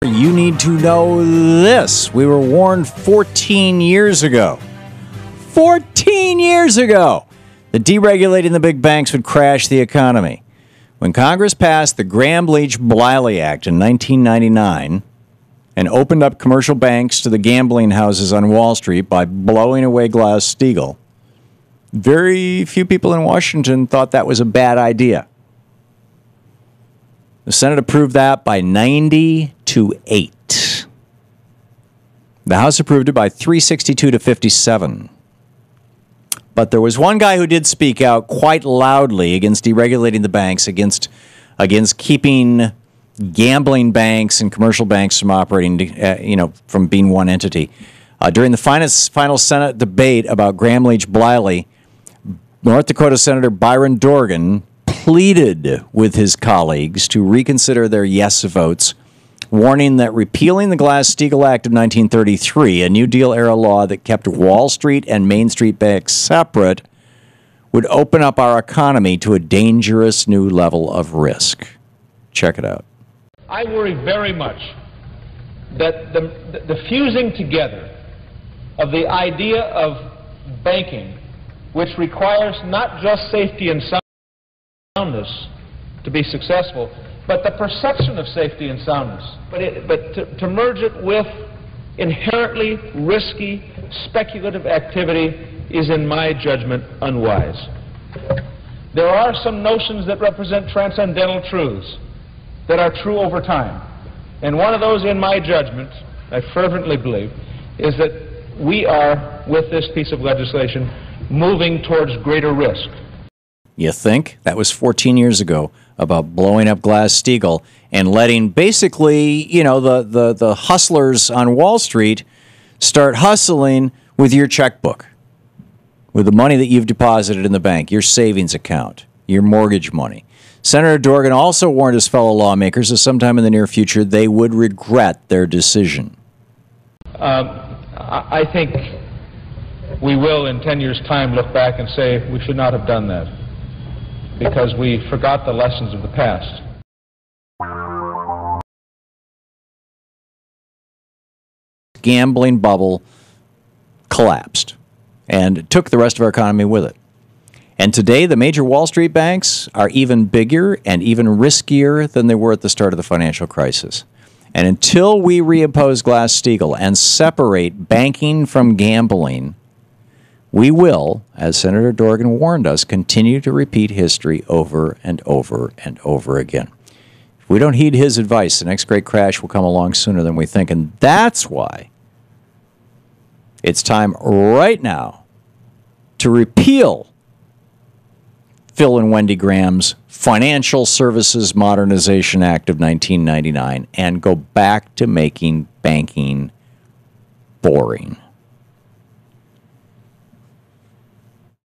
You need to know this. We were warned 14 years ago. 14 years ago! That deregulating the big banks would crash the economy. When Congress passed the Graham-Leach-Bliley Act in 1999 and opened up commercial banks to the gambling houses on Wall Street by blowing away Glass-Steagall, very few people in Washington thought that was a bad idea. The Senate approved that by 90-8. The House approved it by 362-57. But there was one guy who did speak out quite loudly against deregulating the banks, against keeping gambling banks and commercial banks from operating, from being one entity. During the final Senate debate about Graham-Leach-Bliley, North Dakota Senator Byron Dorgan pleaded with his colleagues to reconsider their yes votes, warning that repealing the Glass-Steagall Act of 1933, a New Deal-era law that kept Wall Street and Main Street banks separate, would open up our economy to a dangerous new level of risk. Check it out. I worry very much that the fusing together of the idea of banking, which requires not just safety and soundness to be successful, but the perception of safety and soundness, but to merge it with inherently risky, speculative activity is, in my judgment, unwise. There are some notions that represent transcendental truths that are true over time. And one of those, in my judgment, I fervently believe, is that we are, with this piece of legislation, moving towards greater risk. You think? That was 14 years ago, about blowing up Glass-Steagall and letting basically, the hustlers on Wall Street start hustling with your checkbook, with the money that you've deposited in the bank, your savings account, your mortgage money. Senator Dorgan also warned his fellow lawmakers that sometime in the near future they would regret their decision. I think we will, in 10 years' time, look back and say we should not have done that, because we forgot the lessons of the past. Gambling bubble collapsed and took the rest of our economy with it. And today, the major Wall Street banks are even bigger and even riskier than they were at the start of the financial crisis. And until we reimpose Glass-Steagall and separate banking from gambling, we will, as Senator Dorgan warned us, continue to repeat history over and over and over again. If we don't heed his advice, the next great crash will come along sooner than we think. And that's why it's time right now to repeal Phil and Wendy Graham's Financial Services Modernization Act of 1999 and go back to making banking boring.